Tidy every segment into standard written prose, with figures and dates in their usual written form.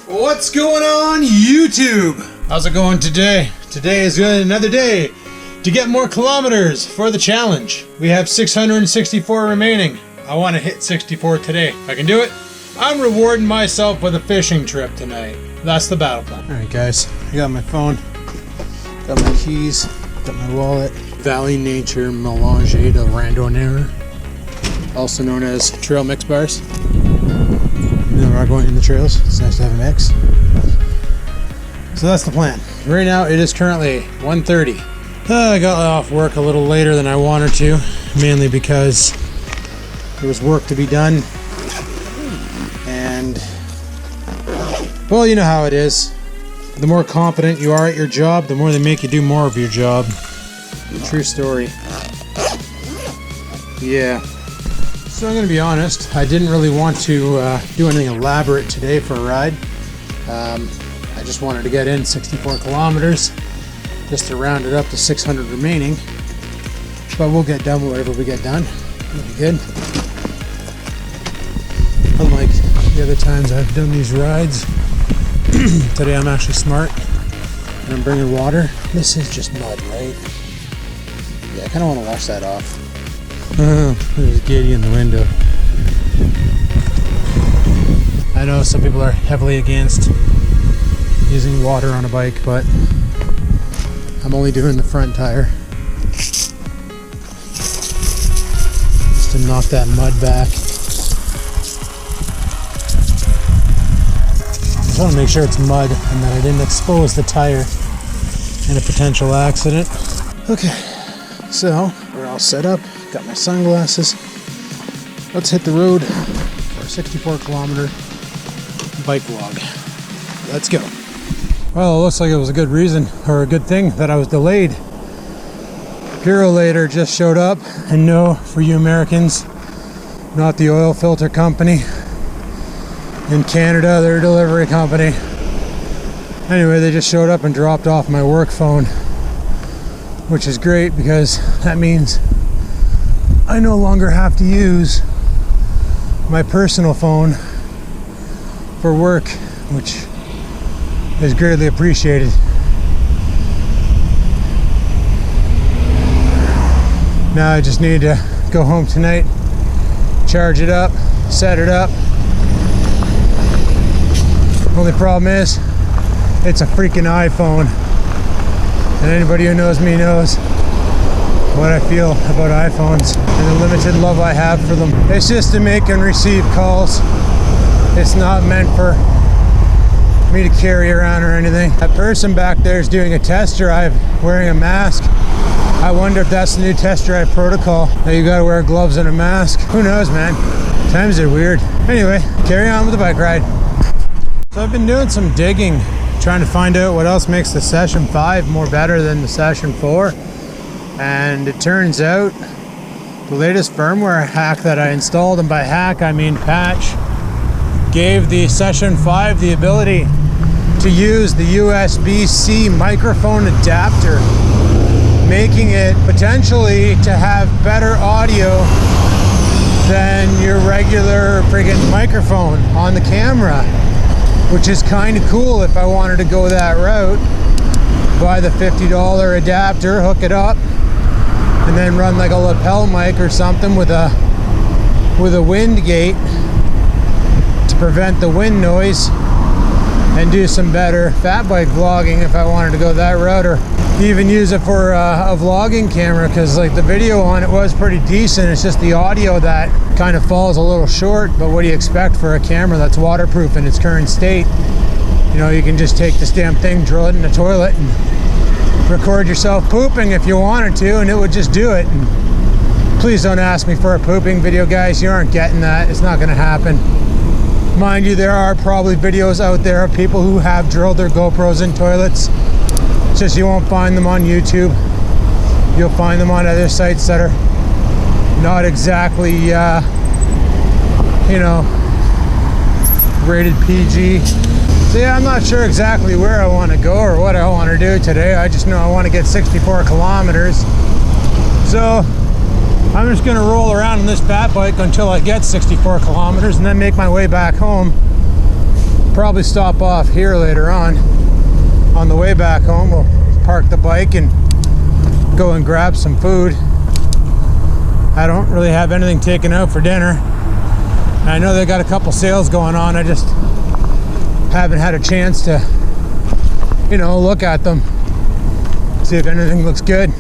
What's going on, YouTube? How's it going today? Today is another day to get more kilometers for the challenge. We have 664 remaining. I want to hit 64 today. If I can do it, I'm rewarding myself with a fishing trip tonight. That's the battle plan. Alright guys, I got my phone, got my keys, got my wallet. Valley Nature Melange de Randonneur, also known as trail mix bars. Even though we're not going in the trails, it's nice to have a mix. So that's the plan. Right now it is currently 1:30. I got off work a little later than I wanted to, mainly because there was work to be done. And, well, you know how it is. The more competent you are at your job, the more they make you do more of your job. True story. Yeah. So I'm going to be honest, I didn't really want to do anything elaborate today for a ride. I just wanted to get in 64 kilometers, just to round it up to 600 remaining. But we'll get done with whatever we get done. It'll be good. Unlike the other times I've done these rides, today I'm actually smart and I'm bringing water. This is just mud, right? Yeah, I kind of want to wash that off. There's Giddy in the window. I know some people are heavily against using water on a bike, but I'm only doing the front tire. Just to knock that mud back. I want to make sure it's mud and that I didn't expose the tire in a potential accident. Okay, so we're all set up. Got my sunglasses. Let's hit the road for a 64 kilometer bike vlog. Let's go. Well, it looks like it was a good reason, or a good thing, that I was delayed. Purolator just showed up, and no, for you Americans, not the oil filter company. In Canada, their delivery company. Anyway, they just showed up and dropped off my work phone, which is great because that means I no longer have to use my personal phone for work, which is greatly appreciated. Now I just need to go home tonight, charge it up, set it up. Only problem is, it's a freaking iPhone. And anybody who knows me knows what I feel about iPhones and the limited love I have for them. It's just to make and receive calls. It's not meant for me to carry around or anything. That person back there is doing a test drive wearing a mask. I wonder if that's the new test drive protocol, that you gotta wear gloves and a mask. Who knows, man? Times are weird. Anyway, carry on with the bike ride. So I've been doing some digging, trying to find out what else makes the Session 5 more better than the Session 4. And it turns out the latest firmware hack that I installed, and by hack I mean patch, gave the Session 5 the ability to use the USB-C microphone adapter, making it potentially to have better audio than your regular friggin' microphone on the camera, which is kind of cool if I wanted to go that route. Buy the $50 adapter, hook it up, and then run like a lapel mic or something with a wind gate to prevent the wind noise, and do some better fat bike vlogging if I wanted to go that route, or even use it for a vlogging camera, because like the video on it was pretty decent. It's just the audio that kind of falls a little short. But what do you expect for a camera that's waterproof in its current state? You know, you can just take this damn thing, drill it in the toilet, and record yourself pooping if you wanted to, and it would just do it. And please don't ask me for a pooping video, guys. You aren't getting that. It's not going to happen. Mind you, there are probably videos out there of people who have drilled their GoPros in toilets. It's just you won't find them on YouTube. You'll find them on other sites that are not exactly, you know, rated PG. So yeah, I'm not sure exactly where I want to go or what I want to do today. I just know I want to get 64 kilometers. So I'm just going to roll around on this fat bike until I get 64 kilometers and then make my way back home. probably stop off here later on the way back home. We'll park the bike and go and grab some food. I don't really have anything taken out for dinner. I know they got a couple sales going on. I just haven't had a chance to, you know, look at them, see if anything looks good.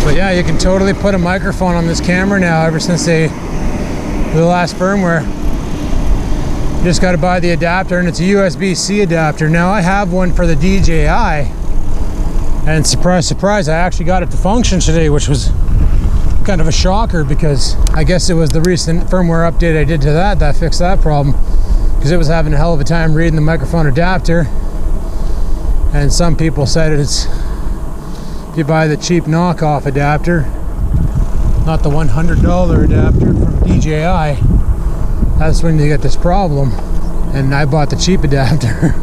But yeah, you can totally put a microphone on this camera now ever since the last firmware. You just got to buy the adapter, and it's a USB-C adapter. Now I have one for the DJI, and surprise, surprise, I actually got it to function today, which was kind of a shocker because I guess it was the recent firmware update I did to that fixed that problem, because it was having a hell of a time reading the microphone adapter. And some people said it's, if you buy the cheap knockoff adapter, not the $100 adapter from DJI, that's when you get this problem. And I bought the cheap adapter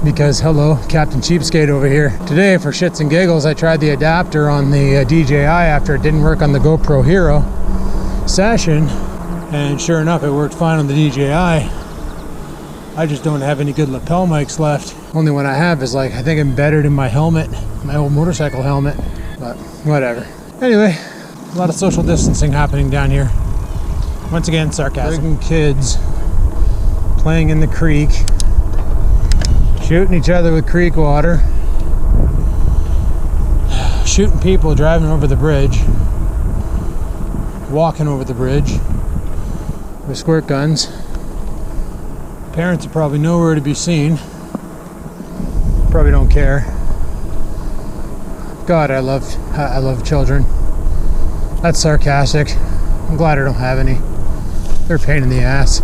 because, hello, Captain Cheapskate over here. Today, for shits and giggles, I tried the adapter on the DJI after it didn't work on the GoPro Hero session, and sure enough, it worked fine on the DJI. I just don't have any good lapel mics left. Only one I have is, like, I think embedded in my helmet, my old motorcycle helmet, but whatever. Anyway, a lot of social distancing happening down here. Once again, sarcasm. Kids playing in the creek, shooting each other with creek water, shooting people driving over the bridge, walking over the bridge with squirt guns. Parents are probably nowhere to be seen. Probably don't care. God, I love children. That's sarcastic. I'm glad I don't have any. They're a pain in the ass.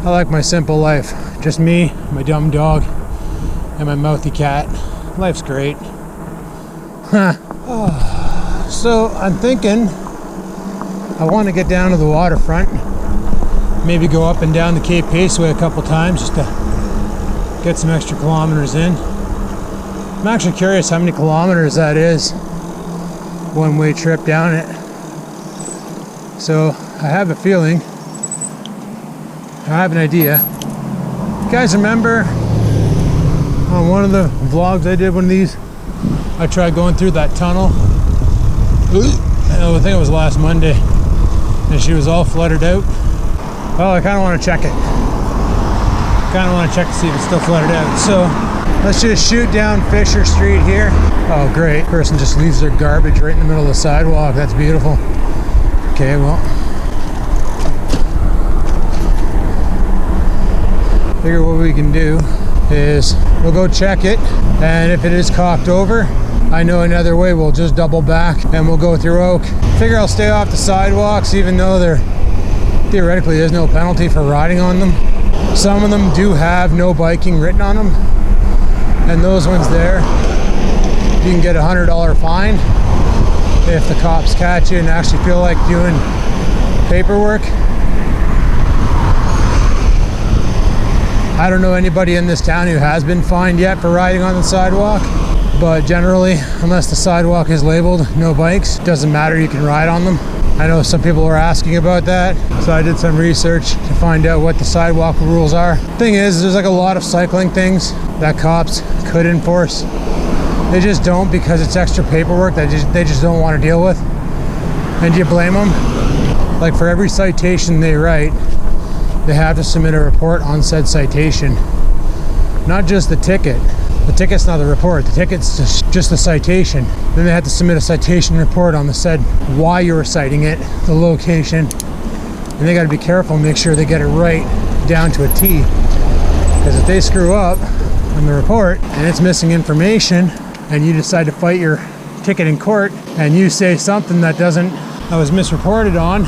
I like my simple life. Just me, my dumb dog, and my mouthy cat. Life's great. Huh. Oh, so I'm thinking I want to get down to the waterfront. Maybe go up and down the Cape Paceway a couple times just to get some extra kilometers in. I'm actually curious how many kilometers that is. One-way trip down it. So I have a feeling, I have an idea. You guys remember on one of the vlogs I did, one of these, I tried going through that tunnel. I think it was last Monday, and she was all flooded out. Well, I kind of want to check it. Kind of want to check to see if it's still flooded out. So let's just shoot down Fisher Street here. Oh, great. Person just leaves their garbage right in the middle of the sidewalk. That's beautiful. Okay, well, figure what we can do is we'll go check it, and if it is cocked over, I know another way. We'll just double back and we'll go through Oak. Figure I'll stay off the sidewalks, even though theoretically there's no penalty for riding on them. Some of them do have no biking written on them, and those ones there, you can get a $100 fine if the cops catch you and actually feel like doing paperwork. I don't know anybody in this town who has been fined yet for riding on the sidewalk, but generally, unless the sidewalk is labeled no bikes, doesn't matter, you can ride on them. I know some people were asking about that, so I did some research to find out what the sidewalk rules are. Thing is, there's like a lot of cycling things that cops could enforce. They just don't, because it's extra paperwork that they just don't want to deal with. And do you blame them? Like, for every citation they write, they have to submit a report on said citation. Not just the ticket. The ticket's not the report. The ticket's just the citation. Then they have to submit a citation report on the said why you were citing it, the location. And they got to be careful and make sure they get it right down to a T. Because if they screw up on the report and it's missing information, and you decide to fight your ticket in court, and you say something that was misreported on,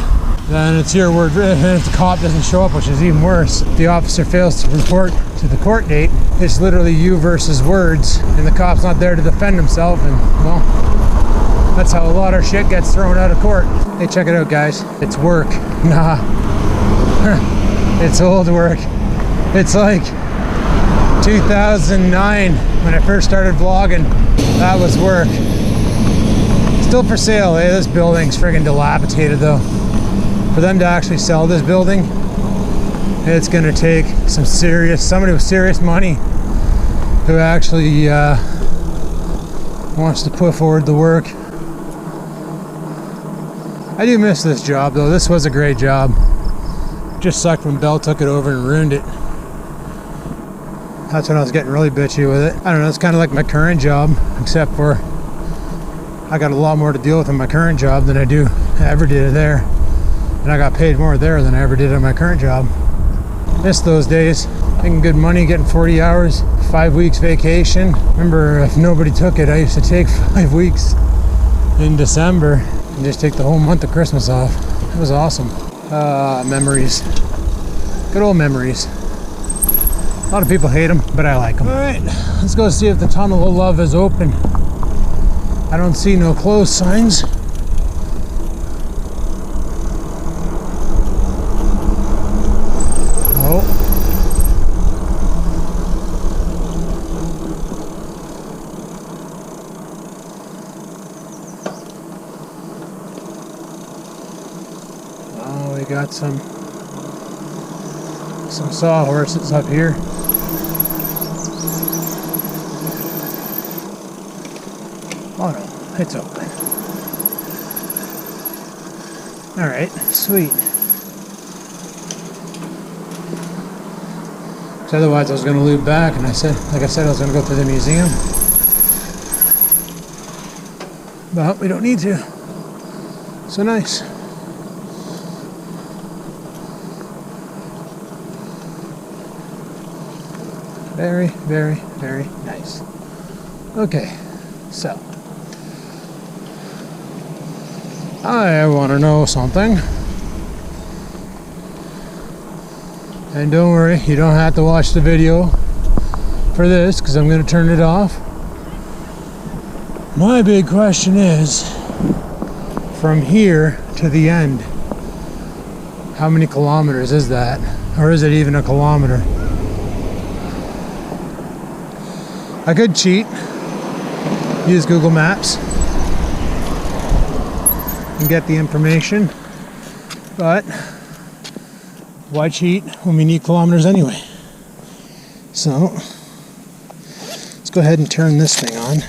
then it's your word. If the cop doesn't show up, which is even worse, if the officer fails to report to the court date, it's literally you versus words, and the cop's not there to defend himself, and well, that's how a lot of shit gets thrown out of court. Hey, check it out, guys. It's work. Nah. It's old work. It's like 2009 when I first started vlogging. That was work. Still for sale, eh? This building's friggin' dilapidated though. For them to actually sell this building, It's going to take somebody with serious money who actually wants to put forward the work. I do miss this job though. This was a great job. Just sucked when Bell took it over and ruined it. That's when I was getting really bitchy with it. I don't know, it's kind of like my current job, except for I got a lot more to deal with in my current job than I ever did there. And I got paid more there than I ever did in my current job. Miss those days. Making good money, getting 40 hours, 5 weeks vacation. Remember, if nobody took it, I used to take 5 weeks in December and just take the whole month of Christmas off. It was awesome. Memories. Good old memories. A lot of people hate them, but I like them. All right, let's go see if the Tunnel of Love is open. I don't see no closed signs. We got some sawhorses up here. Oh no, it's open. All right, sweet. Because otherwise I was going to loop back, and like I said, I was going to go to the museum. But we don't need to. So nice. Very, very, very nice. Okay, so I want to know something. And don't worry, you don't have to watch the video for this because I'm going to turn it off. My big question is, from here to the end, how many kilometers is that? Or is it even a kilometer? I could cheat, use Google Maps, and get the information, but why cheat when we need kilometers anyway? So, let's go ahead and turn this thing on.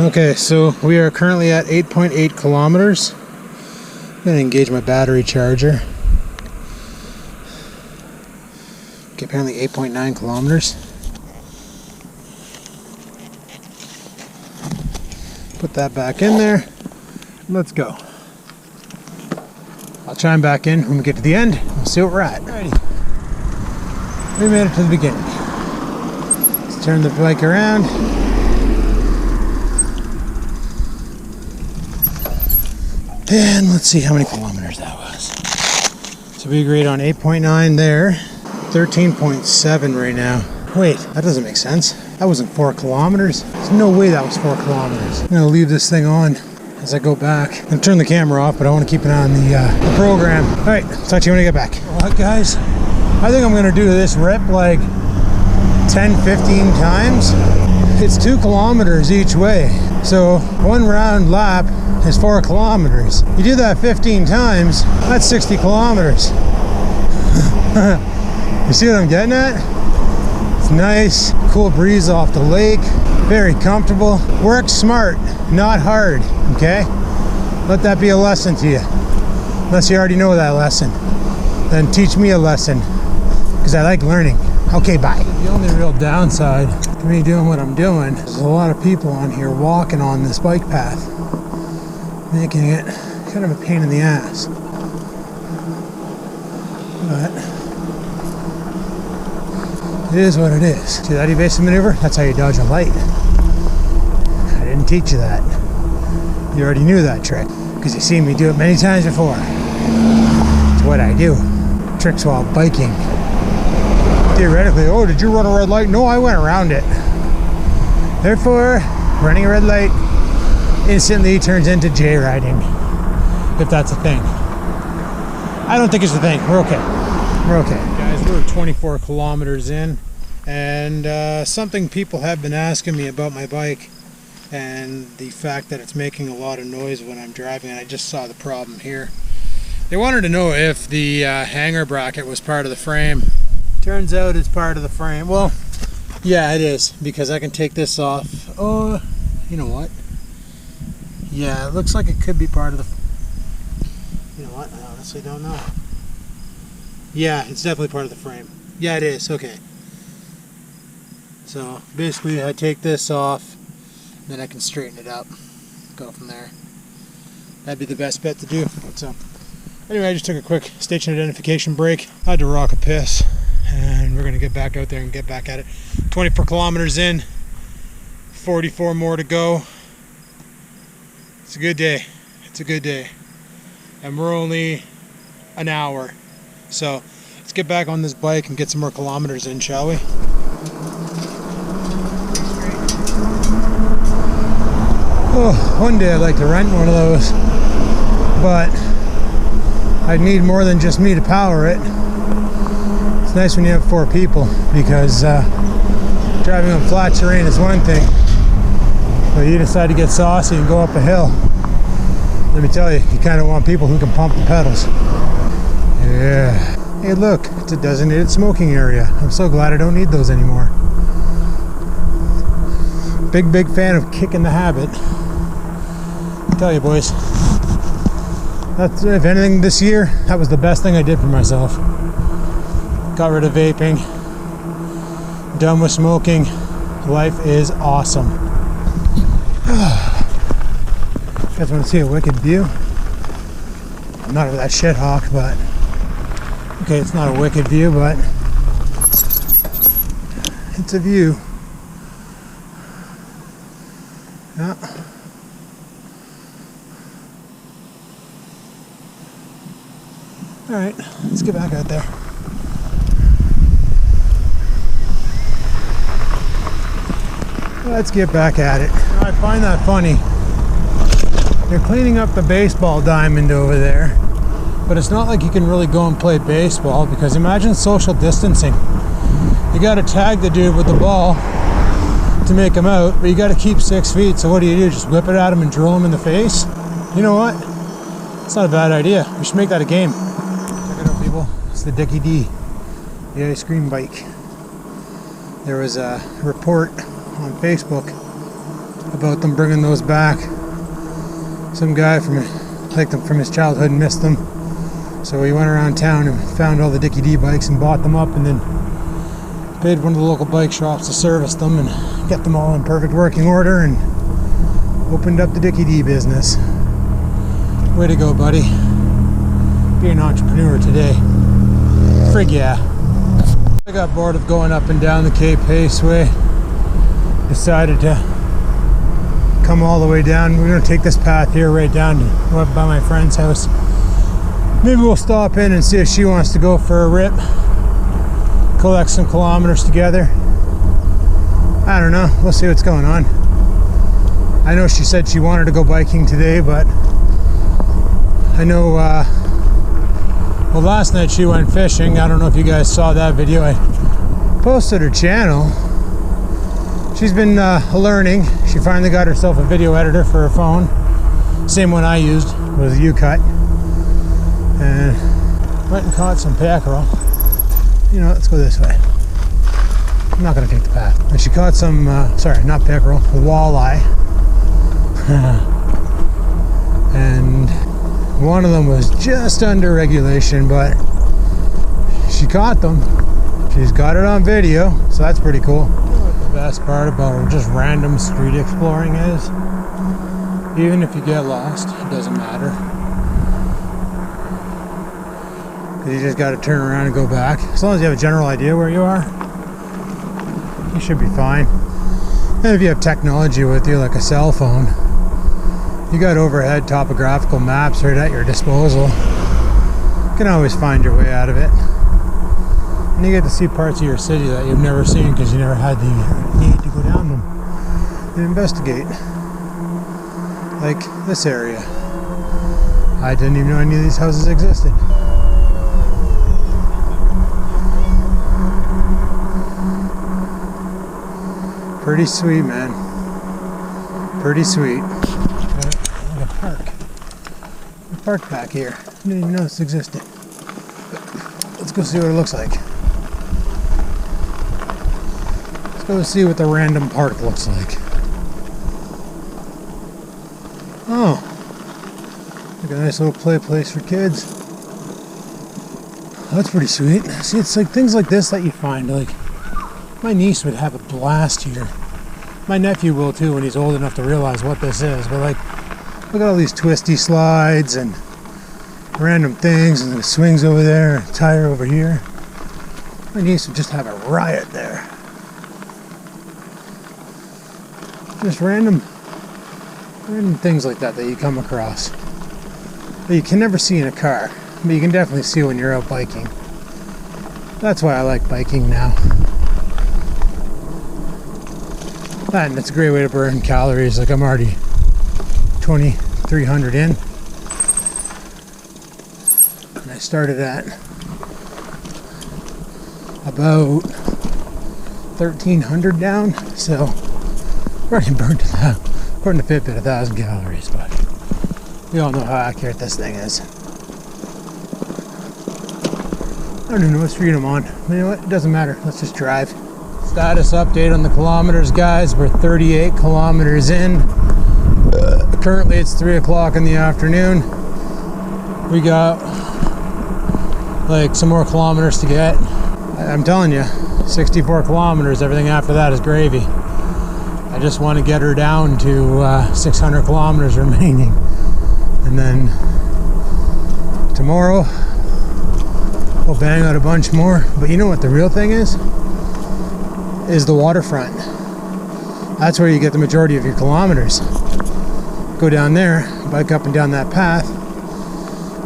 Okay, so we are currently at 8.8 kilometers. I'm going to engage my battery charger. Okay, apparently 8.9 kilometers. Put that back in there. Let's go. I'll chime back in when we get to the end. We'll see what we're at. Alrighty. We made it to the beginning. Let's turn the bike around. And let's see how many kilometers that was. So we agreed on 8.9 there. 13.7 right now. Wait, that doesn't make sense. That wasn't 4 kilometers. There's no way that was 4 kilometers. I'm gonna leave this thing on as I go back. I'm gonna turn the camera off, but I want to keep it on the program. All right, talk to you when I get back. All right, guys, I think I'm gonna do this rip like 10-15 times. It's 2 kilometers each way. So 1 round lap is 4 kilometers. You do that 15 times, that's 60 kilometers. You see what I'm getting at? It's nice, cool breeze off the lake, very comfortable. Work smart, not hard, okay? Let that be a lesson to you. Unless you already know that lesson. Then teach me a lesson, because I like learning. Okay, bye. The only real downside to me doing what I'm doing is a lot of people on here walking on this bike path, making it kind of a pain in the ass. But it is what it is. See that evasive maneuver? That's how you dodge a light. I didn't teach you that. You already knew that trick because you've seen me do it many times before. It's what I do. Tricks while biking. Theoretically, oh, did you run a red light? No, I went around it. Therefore, running a red light instantly turns into J-riding. If that's a thing. I don't think it's a thing. We're okay. We're okay. Guys, we're 24 kilometers in, and something people have been asking me about my bike and the fact that it's making a lot of noise when I'm driving, and I just saw the problem here. They wanted to know if the hanger bracket was part of the frame. Turns out it's part of the frame. Well, yeah, it is, because I can take this off. Oh, you know what? Yeah, it looks like it could be part of the... You know what? I honestly don't know. Yeah, it's definitely part of the frame. Yeah, it is. Okay. So basically I take this off, then I can straighten it up, go from there. That'd be the best bet to do. So anyway, I just took a quick station identification break. I had to rock a piss, and we're gonna get back out there and get back at it. 24 kilometers in, 44 more to go. It's a good day. It's a good day. And we're only an hour. So let's get back on this bike and get some more kilometers in, shall we? Oh, one day I'd like to rent one of those, but I'd need more than just me to power it. It's nice when you have 4 people, because driving on flat terrain is one thing, but you decide to get saucy and go up a hill. Let me tell you, you kind of want people who can pump the pedals. Yeah. Hey look, it's a designated smoking area. I'm so glad I don't need those anymore. Big fan of kicking the habit. I tell you boys, that's, if anything this year, that was the best thing I did for myself. Got rid of vaping, done with smoking. Life is awesome. You guys want to see a wicked view? I'm not that shit hawk, but okay, it's not a wicked view, but it's a view. Yeah. All right, let's get back out there. Let's get back at it. I find that funny. They're cleaning up the baseball diamond over there, but it's not like you can really go and play baseball, because imagine social distancing. You got to tag the dude with the ball to make him out, but you got to keep 6 feet. So what do? Just whip it at him and drill him in the face? You know what? It's not a bad idea. We should make that a game. Check it out, people. It's the Dickie D, the ice cream bike. There was a report on Facebook about them bringing those back. Some guy liked them from his childhood and missed them, so he went around town and found all the Dickie D bikes and bought them up, and then paid one of the local bike shops to service them and get them all in perfect working order, and opened up the Dickie D business. Way to go, buddy. Be an entrepreneur today. Frig yeah. I got bored of going up and down the Cape Paceway. Decided to come all the way down. We're going to take this path here right down to go up by my friend's house. Maybe we'll stop in and see if she wants to go for a rip. Collect some kilometers together. I don't know. We'll see what's going on. I know she said she wanted to go biking today, but I know, well, last night she went fishing. I don't know if you guys saw that video. I posted her channel. She's been learning. She finally got herself a video editor for her phone. Same one I used, was U-Cut. And went and caught some pickerel. You know, let's go this way. I'm not going to take the path. And she caught some, sorry, not pickerel, a walleye. And one of them was just under regulation, but she caught them. She's got it on video, so that's pretty cool. The best part about just random street exploring is, even if you get lost, it doesn't matter. Because you just got to turn around and go back. As long as you have a general idea where you are, you should be fine. And if you have technology with you, like a cell phone, you got overhead topographical maps right at your disposal. You can always find your way out of it. And you get to see parts of your city that you've never seen because you never had the need to go down them and investigate. Like this area. I didn't even know any of these houses existed. Pretty sweet, man. Pretty sweet. Park. park back here. I didn't even know this existed. Let's go see what it looks like. Let's go see what the random park looks like. Oh, like a nice little play place for kids. That's pretty sweet. See, it's like things like this that you find. Like, my niece would have a blast here. My nephew will too when he's old enough to realize what this is. But like, look at all these twisty slides and random things, and the swings over there, a tire over here. My niece would just have a riot there. Just random things like that you come across that you can never see in a car, but you can definitely see when you're out biking. That's why I like biking now. That, and it's a great way to burn calories. Like, I'm already 2,300 in, and I started at about 1,300 down, so I've already burned it out. According to Fitbit, 1,000 calories, but we all know how accurate this thing is. I don't even know what street I'm on. But you know what? It doesn't matter. Let's just drive. Status update on the kilometers, guys. We're 38 kilometers in. Currently, it's 3 o'clock in the afternoon. We got like some more kilometers to get. I'm telling you, 64 kilometers. Everything after that is gravy. I just want to get her down to 600 kilometers remaining, and then tomorrow we'll bang out a bunch more. But you know what the real thing is the waterfront. That's where you get the majority of your kilometers. Go down there, bike up and down that path.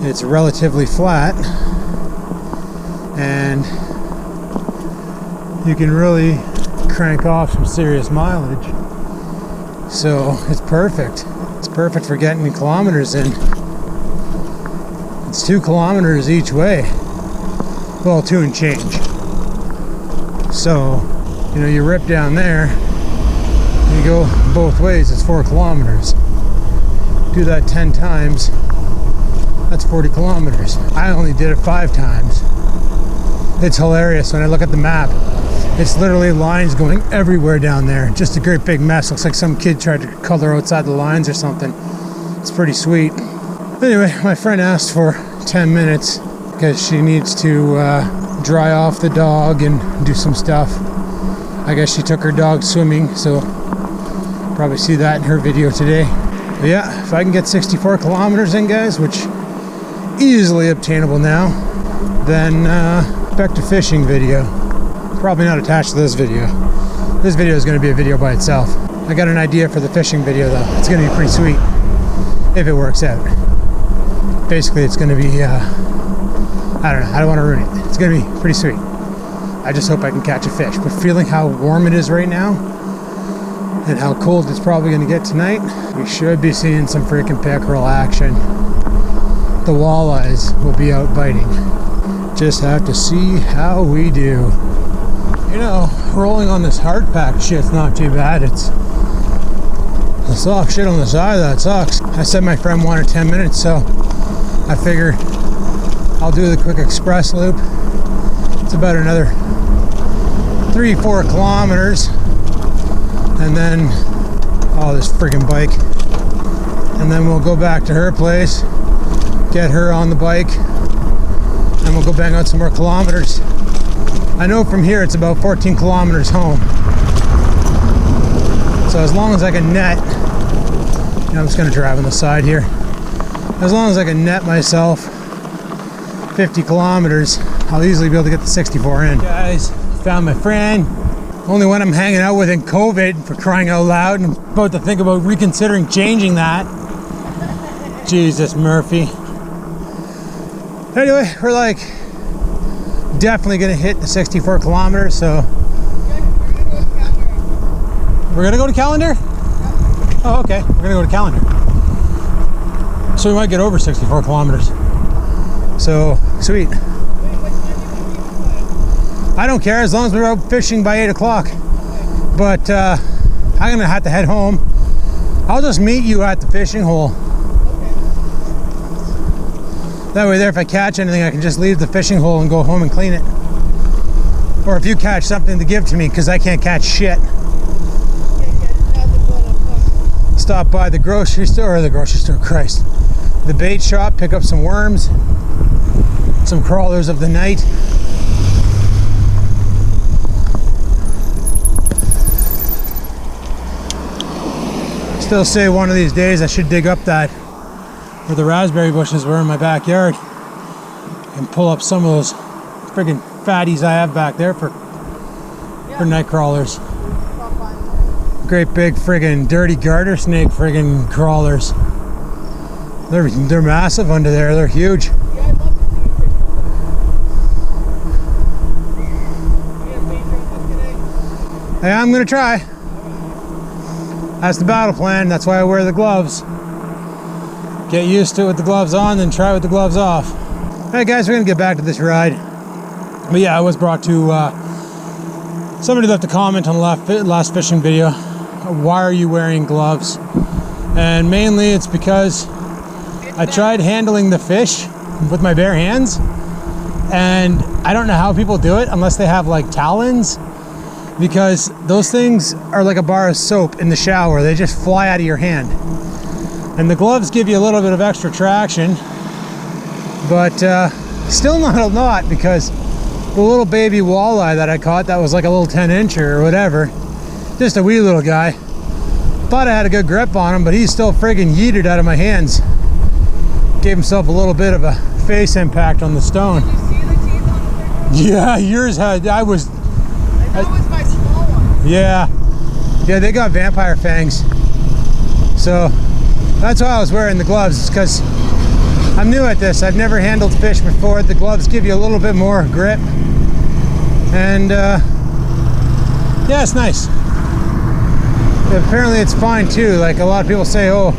It's relatively flat, and you can really crank off some serious mileage. So it's perfect. It's perfect for getting kilometers in. It's 2 kilometers each way. Well, 2 and change. So, you know, you rip down there, you go both ways, it's 4 kilometers. Do that 10 times, that's 40 kilometers. I only did it 5 times. It's hilarious when I look at the map. It's literally lines going everywhere down there. Just a great big mess. Looks like some kid tried to color outside the lines or something. It's pretty sweet. Anyway, my friend asked for 10 minutes because she needs to dry off the dog and do some stuff. I guess she took her dog swimming, so probably see that in her video today. But yeah, if I can get 64 kilometers in, guys, which easily obtainable now, then expect a fishing video. Probably not attached to this video. This video is going to be a video by itself. I got an idea for the fishing video though. It's going to be pretty sweet if it works out. Basically, it's going to be, I don't know, I don't want to ruin it. It's going to be pretty sweet. I just hope I can catch a fish. But feeling how warm it is right now and how cold it's probably going to get tonight, we should be seeing some freaking pickerel action. The walleyes will be out biting. Just have to see how we do. You know, rolling on this hard pack shit's not too bad. It's the soft shit on the side that sucks. I said my friend wanted 10 minutes, so I figured I'll do the quick express loop. It's about another 3-4 kilometers, and then this friggin' bike, and then we'll go back to her place, get her on the bike, and we'll go bang out some more kilometers. I know from here it's about 14 kilometers home. So as long as I can net, you know, I'm just gonna drive on the side here. As long as I can net myself 50 kilometers, I'll easily be able to get the 64 in. Guys, found my friend. Only one I'm hanging out with in COVID, for crying out loud, and I'm about to think about reconsidering changing that. Jesus, Murphy. Anyway, we're like definitely gonna hit the 64 kilometers, so. We're gonna go to Calendar? Oh, okay, we're gonna go to Calendar. So we might get over 64 kilometers. So, sweet. I don't care as long as we're out fishing by 8 o'clock. But I'm gonna have to head home. I'll just meet you at the fishing hole. That way there, if I catch anything, I can just leave the fishing hole and go home and clean it. Or if you catch something to give to me, because I can't catch shit. Stop by the grocery store, Christ. The bait shop, pick up some worms, some crawlers of the night. Still say one of these days I should dig up that where the raspberry bushes were in my backyard and pull up some of those friggin' fatties I have back there for night crawlers. Great big friggin' dirty garter snake friggin' crawlers. They're massive under there. They're huge. Hey, I'm gonna try. That's the battle plan. That's why I wear the gloves. Get used to it with the gloves on, then try with the gloves off. Alright guys, we're gonna get back to this ride. But yeah, I was brought to, somebody left a comment on the last fishing video. Why are you wearing gloves? And mainly it's because I tried handling the fish with my bare hands. And I don't know how people do it unless they have like talons. Because those things are like a bar of soap in the shower. They just fly out of your hand. And the gloves give you a little bit of extra traction, but still not a lot, because the little baby walleye that I caught that was like a little 10-incher or whatever, just a wee little guy, thought I had a good grip on him, but he's still friggin' yeeted out of my hands. Gave himself a little bit of a face impact on the stone. Did you see the teeth on the picture? Yeah, yours had, I know it was my small one. Yeah, they got vampire fangs. So that's why I was wearing the gloves, because I'm new at this. I've never handled fish before. The gloves give you a little bit more grip. And yeah, it's nice. Apparently it's fine too. Like a lot of people say, oh,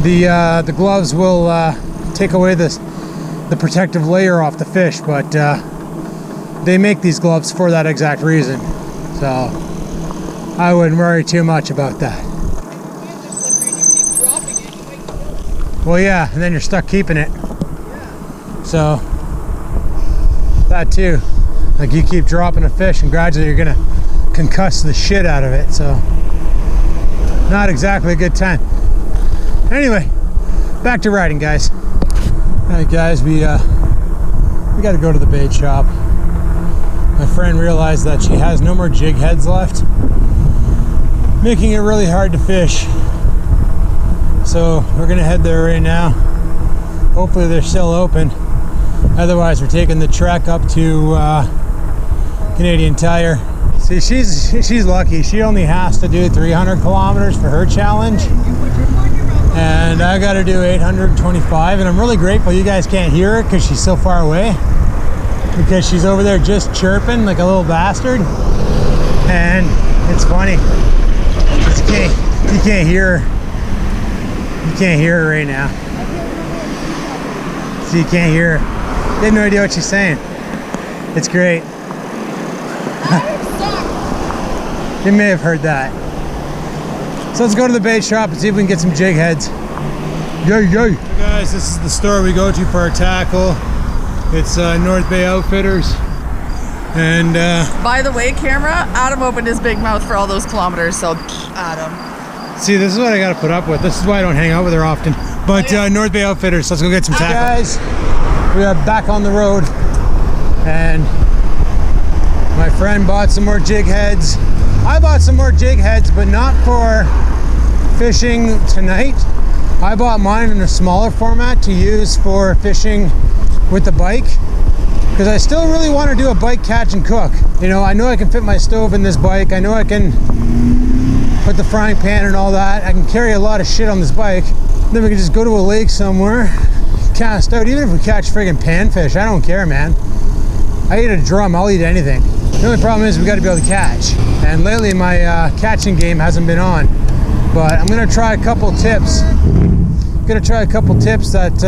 the gloves will take away the protective layer off the fish, but they make these gloves for that exact reason. So I wouldn't worry too much about that. Well, yeah, and then you're stuck keeping it. Yeah. So that too. Like you keep dropping a fish and gradually you're gonna concuss the shit out of it. So not exactly a good time. Anyway, back to riding, guys. All right, guys, we got to go to the bait shop. My friend realized that she has no more jig heads left, making it really hard to fish. So we're gonna head there right now. Hopefully they're still open. Otherwise, we're taking the trek up to Canadian Tire. See, she's lucky. She only has to do 300 kilometers for her challenge, and I got to do 825. And I'm really grateful you guys can't hear her because she's so far away. Because she's over there just chirping like a little bastard, and it's funny. You can't hear her. You can't hear her right now. So you can't hear her. You have no idea what she's saying. It's great. You may have heard that. So let's go to the bait shop and see if we can get some jig heads. Yay, yay. Hey guys, this is the store we go to for our tackle. It's North Bay Outfitters. And by the way, camera, Adam opened his big mouth for all those kilometers, so Adam. See, this is what I gotta put up with. This is why I don't hang out with her often. But North Bay Outfitters, let's go get some tackle. Guys, we are back on the road, and my friend bought some more jig heads. I bought some more jig heads, but not for fishing tonight. I bought mine in a smaller format to use for fishing with the bike, because I still really want to do a bike catch and cook. You know, I know I can fit my stove in this bike. I know I can put the frying pan and all that. I can carry a lot of shit on this bike. Then we can just go to a lake somewhere, cast out. Even if we catch friggin' panfish, I don't care, man. I eat a drum, I'll eat anything. The only problem is we got to be able to catch. And lately my catching game hasn't been on. But I'm gonna try a couple tips. I'm gonna try a couple tips that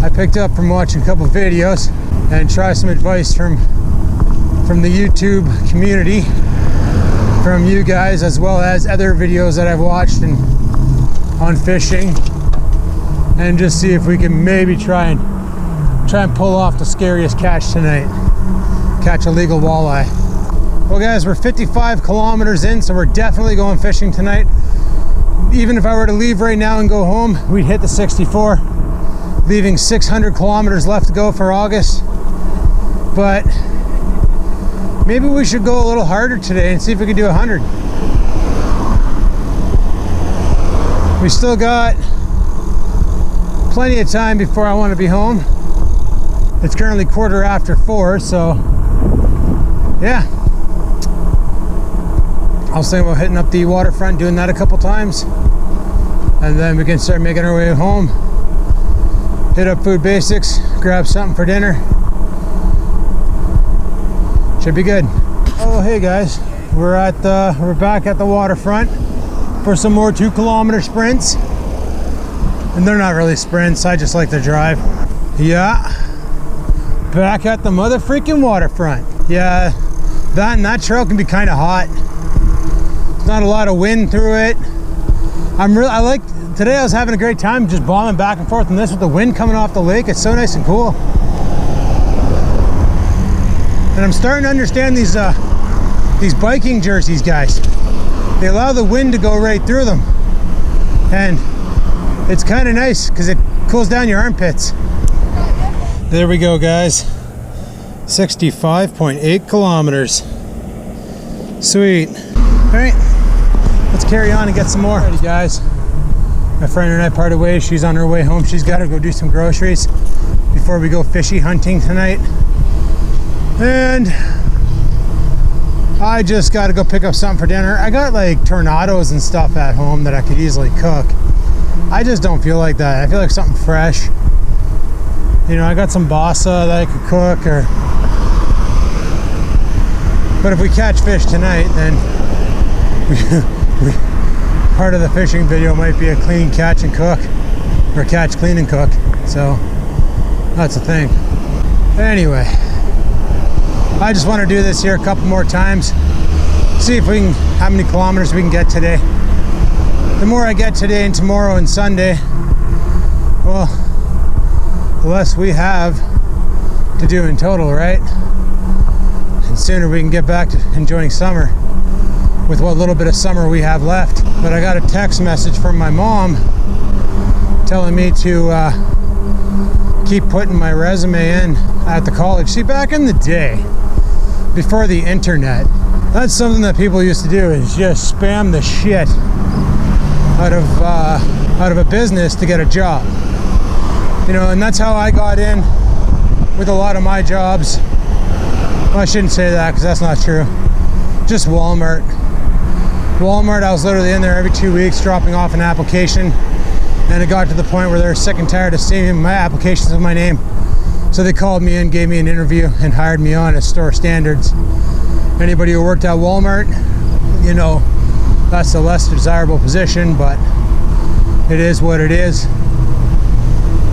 I picked up from watching a couple videos, and try some advice from the YouTube community, from you guys, as well as other videos that I've watched and on fishing. and just see if we can maybe try and pull off the scariest catch tonight. Catch a legal walleye. Well guys, we're 55 kilometers in, so we're definitely going fishing tonight. Even if I were to leave right now and go home, we'd hit the 64, leaving 600 kilometers left to go for August. But maybe we should go a little harder today and see if we can do 100. We still got plenty of time before I want to be home. It's currently 4:15, so yeah. I was thinking about hitting up the waterfront, doing that a couple times, and then we can start making our way home. Hit up Food Basics, grab something for dinner. Should be good. Oh, hey guys, we're back at the waterfront for some more 2-kilometer sprints, and they're not really sprints. I just like to drive. Yeah, back at the mother freaking waterfront. Yeah, that trail can be kind of hot. Not a lot of wind through it. Today I was having a great time just bombing back and forth on this with the wind coming off the lake. It's so nice and cool. And I'm starting to understand these biking jerseys, guys. They allow the wind to go right through them. And it's kind of nice because it cools down your armpits. There we go, guys. 65.8 kilometers. Sweet. All right. Let's carry on and get some more. Alrighty guys, my friend and I parted ways. She's on her way home. She's got to go do some groceries before we go fishy hunting tonight. And I just got to go pick up something for dinner. I got like tornadoes and stuff at home that I could easily cook. I just don't feel like that. I feel like something fresh. You know, I got some basa that I could cook, but if we catch fish tonight, then part of the fishing video might be a clean catch and cook, or catch, clean and cook. So that's the thing. Anyway, I just want to do this here a couple more times, see if we can, how many kilometers we can get today. The more I get today and tomorrow and Sunday, well, the less we have to do in total, right? And sooner we can get back to enjoying summer with what little bit of summer we have left. But I got a text message from my mom telling me to keep putting my resume in at the college. See, back in the day, before the internet, that's something that people used to do, is just spam the shit out of a business to get a job. You know, and that's how I got in with a lot of my jobs. Well, I shouldn't say that because that's not true. Just Walmart, I was literally in there every 2 weeks dropping off an application, and it got to the point where they were sick and tired of seeing my applications with my name. So they called me in, gave me an interview, and hired me on at store standards. Anybody who worked at Walmart, you know, that's a less desirable position, but it is what it is.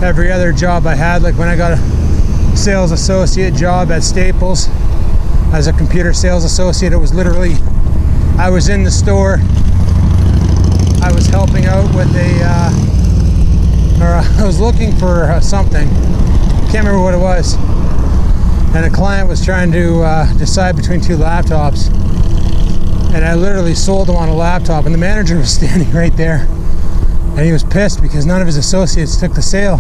Every other job I had, like when I got a sales associate job at Staples as a computer sales associate, it was literally, I was in the store, I was helping out with I was looking for something, can't remember what it was, and a client was trying to decide between 2 laptops, and I literally sold him on a laptop, and the manager was standing right there, and he was pissed because none of his associates took the sale,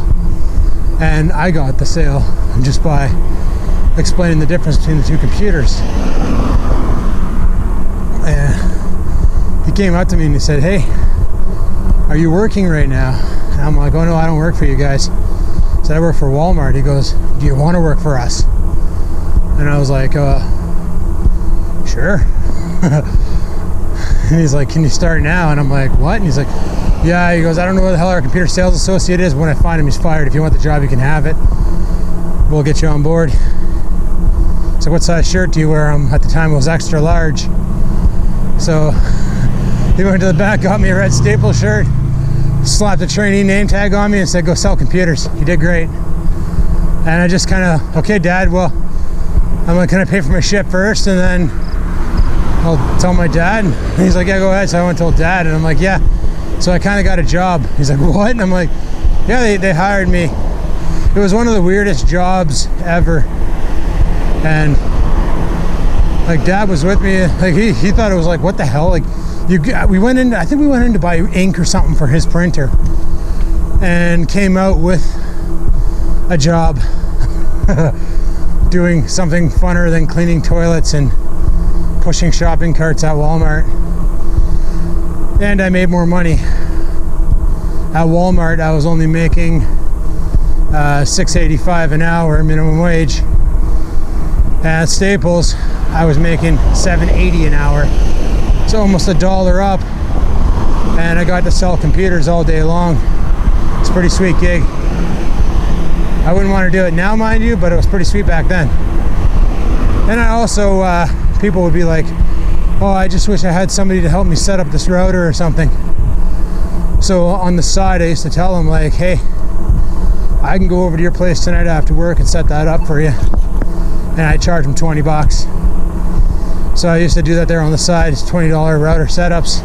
and I got the sale just by explaining the difference between the 2 computers. And he came up to me and he said, "Hey, are you working right now?" And I'm like, "Oh no, I don't work for you guys." I said, "I work for Walmart." He goes, "Do you want to work for us?" And I was like, "Sure." And he's like, "Can you start now?" And I'm like, "What?" And he's like, "Yeah." He goes, "I don't know where the hell our computer sales associate is. When I find him, he's fired. If you want the job, you can have it. We'll get you on board." So what size shirt do you wear? At the time it was extra large. So he went to the back, got me a red Staples shirt, slapped a trainee name tag on me and said, "Go sell computers." He did great. And I just kind of, "Okay, Dad, well, I'm like, can I pay for my ship first and then I'll tell my dad?" And he's like, "Yeah, go ahead." So I went and told Dad, and I'm like, "Yeah." So I kind of got a job. He's like, "What?" And I'm like, Yeah, they hired me. It was one of the weirdest jobs ever. And like Dad was with me. Like he thought it was like, what the hell? Like we went in. I think we went in to buy ink or something for his printer, and came out with a job doing something funner than cleaning toilets and pushing shopping carts at Walmart. And I made more money. At Walmart, I was only making $6.85 an hour minimum wage. At Staples, I was making $7.80 an hour, so almost $1 up. And I got to sell computers all day long. It's a pretty sweet gig. I wouldn't want to do it now, mind you, but it was pretty sweet back then. And I also, people would be like, oh, I just wish I had somebody to help me set up this router or something. So on the side, I used to tell them like, hey, I can go over to your place tonight after work and set that up for you. And I charge them $20. So I used to do that there on the side. It's $20 router setups.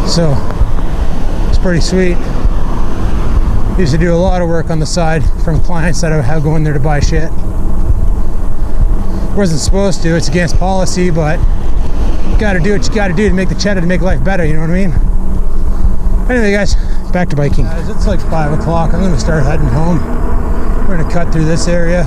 So it's pretty sweet. Used to do a lot of work on the side from clients that I would have going there to buy shit. Wasn't supposed to, it's against policy, but you gotta do what you gotta do to make the cheddar, to make life better, you know what I mean? Anyway guys, back to biking. Guys, it's like 5 o'clock, I'm gonna start heading home. We're gonna cut through this area.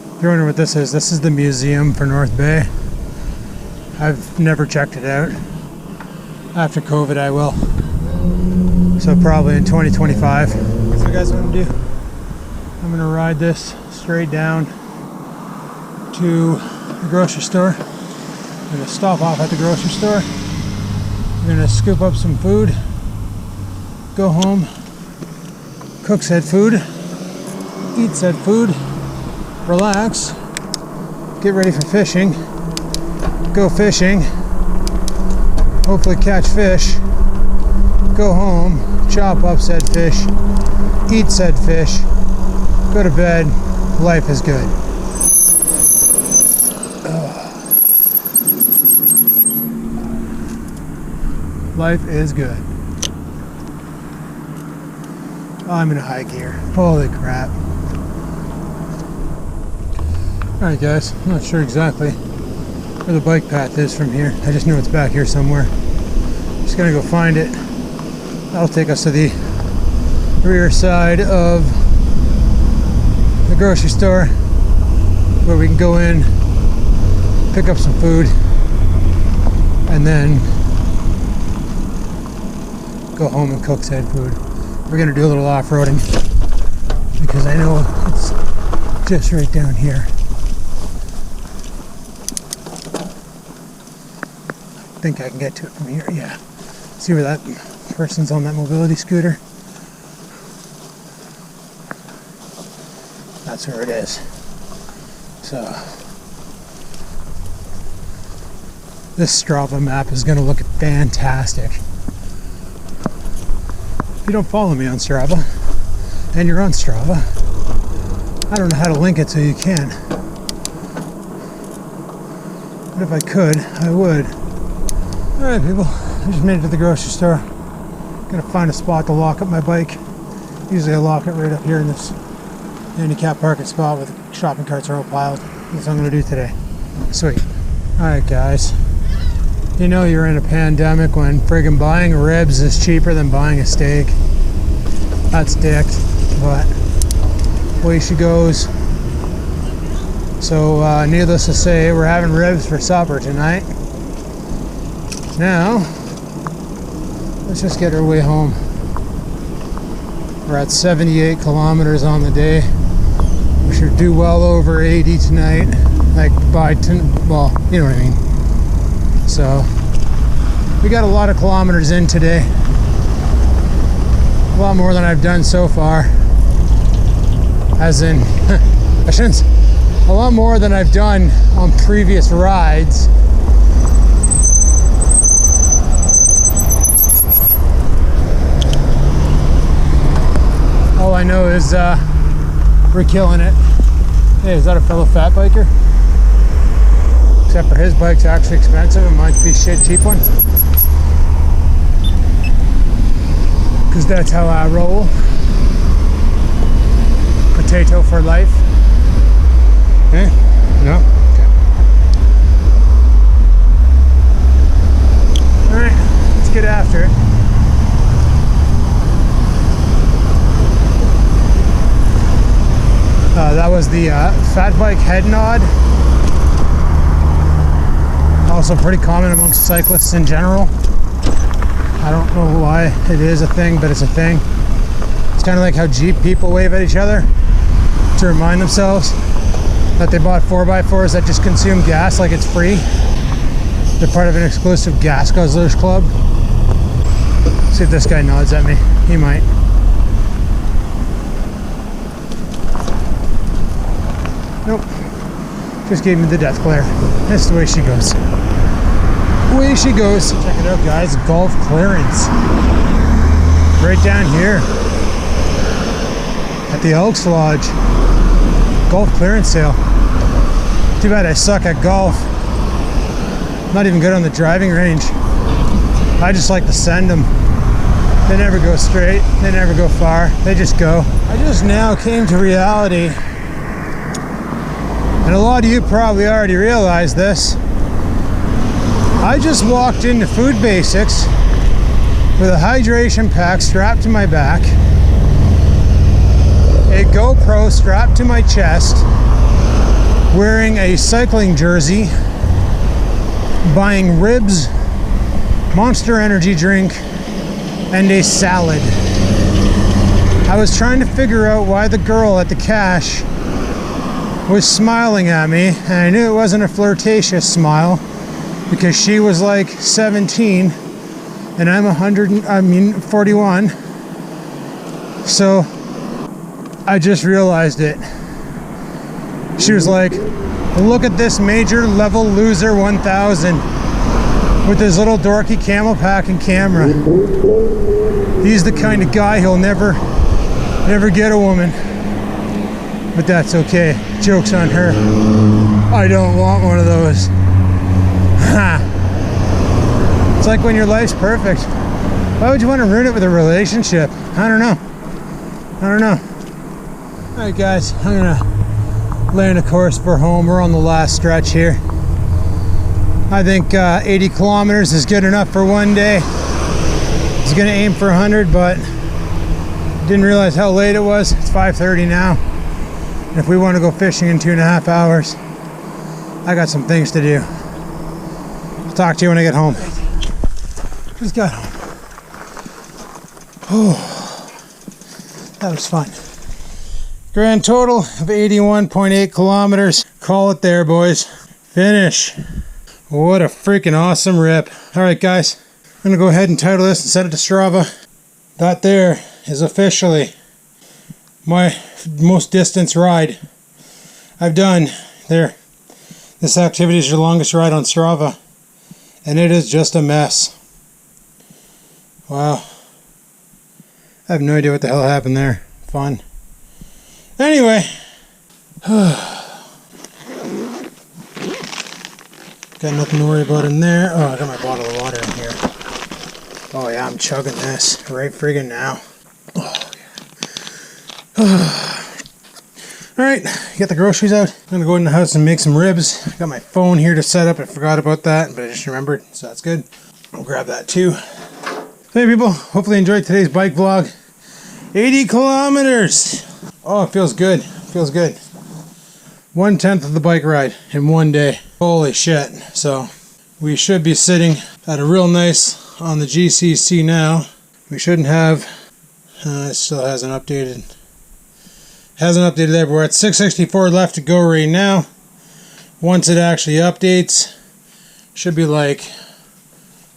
If you're wondering what this is the museum for North Bay. I've never checked it out. After COVID I will. So probably in 2025. So guys, what I'm gonna do, I'm gonna ride this straight down to the grocery store. I'm gonna stop off at the grocery store. I'm gonna scoop up some food, go home, cook said food, eat said food, relax, get ready for fishing, go fishing, hopefully catch fish, go home, chop up said fish, eat said fish, go to bed, life is good. Life is good. Oh, I'm in high gear. Holy crap. Alright guys, I'm not sure exactly where the bike path is from here. I just know it's back here somewhere. Just gonna go find it. That'll take us to the rear side of the grocery store where we can go in, pick up some food, and then go home and cook said food. We're gonna do a little off-roading because I know it's just right down here. I think I can get to it from here, yeah. See where that person's on that mobility scooter? That's where it is. So this Strava map is gonna look fantastic. If you don't follow me on Strava, and you're on Strava, I don't know how to link it so you can. But if I could, I would. Alright people, I just made it to the grocery store. Gonna find a spot to lock up my bike. Usually I lock it right up here in this handicap parking spot where the shopping carts are all piled. That's what I'm gonna do today. Sweet. Alright guys. You know you're in a pandemic when friggin' buying ribs is cheaper than buying a steak. That's dicked, but way she goes. So needless to say, we're having ribs for supper tonight. Now, let's just get our way home. We're at 78 kilometers on the day. We should do well over 80 tonight. Like by 10, well, you know what I mean. So, we got a lot of kilometers in today. A lot more than I've done so far. As in, I shouldn't, a lot more than I've done on previous rides. All I know is we're killing it. Hey, is that a fellow fat biker? Except for his bike's actually expensive and mine's be a shit cheap one. Because that's how I roll. Potato for life. Eh? No? Okay. Alright, let's get after it. That was the fat bike head nod. Also pretty common amongst cyclists in general. I don't know why it is a thing, but it's a thing. It's kind of like how Jeep people wave at each other to remind themselves that they bought 4x4s that just consume gas like it's free. They're part of an exclusive gas guzzlers club. See if this guy nods at me. He might. Nope. Just gave me the death glare. That's the way she goes. Away she goes. Check it out, guys. Golf clearance. Right down here at the Elks Lodge. Golf clearance sale. Too bad I suck at golf. Not even good on the driving range. I just like to send them. They never go straight. They never go far. They just go. I just now came to reality. And a lot of you probably already realized this. I just walked into Food Basics with a hydration pack strapped to my back, a GoPro strapped to my chest, wearing a cycling jersey, buying ribs, Monster Energy drink, and a salad. I was trying to figure out why the girl at the cash was smiling at me, and I knew it wasn't a flirtatious smile because she was like 17 and I'm 41. So I just realized it. She was like, look at this major level loser 1000 with his little dorky camel pack and camera. He's the kind of guy who'll never get a woman. But that's okay. Joke's on her. I don't want one of those. Ha! It's like when your life's perfect. Why would you want to ruin it with a relationship? I don't know. Alright guys, I'm gonna lay in a course for home. We're on the last stretch here. I think 80 kilometers is good enough for one day. I was gonna aim for 100, but didn't realize how late it was. It's 5:30 now. And if we want to go fishing in 2.5 hours, I got some things to do. I'll talk to you when I get home. Just got home. Oh, that was fun. Grand total of 81.8 kilometers. Call it there, boys. Finish. What a freaking awesome rip. Alright guys, I'm going to go ahead and title this and set it to Strava. That there is officially my most distance ride I've done. There. This activity is your longest ride on Strava. And it is just a mess. Wow. I have no idea what the hell happened there. Fun. Anyway. Got nothing to worry about in there. Oh, I got my bottle of water in here. Oh yeah, I'm chugging this right friggin' now. Alright, get the groceries out. I'm gonna go in the house and make some ribs. Got my phone here to set up. I forgot about that, but I just remembered, so that's good. I'll grab that too. Hey people, hopefully you enjoyed today's bike vlog. 80 kilometers! Oh, it feels good. Feels good. 1/10 of the bike ride in one day. Holy shit. So, we should be sitting at a real nice on the GCC now. We shouldn't have... it still hasn't updated. Hasn't updated there, but we're at 664 left to go right now. Once it actually updates, should be like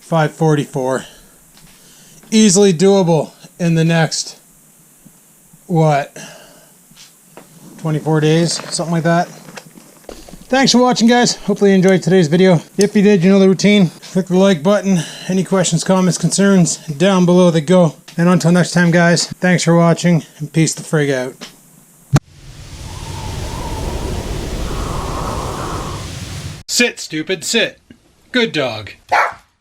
544. Easily doable. in the next, what, 24 days, something like that. Thanks for watching, guys. Hopefully you enjoyed today's video. If you did, you know the routine. Click the like button. Any questions, comments, concerns, down below they go. And until next time, guys, thanks for watching, and peace the frig out. Sit, stupid, sit. Good dog.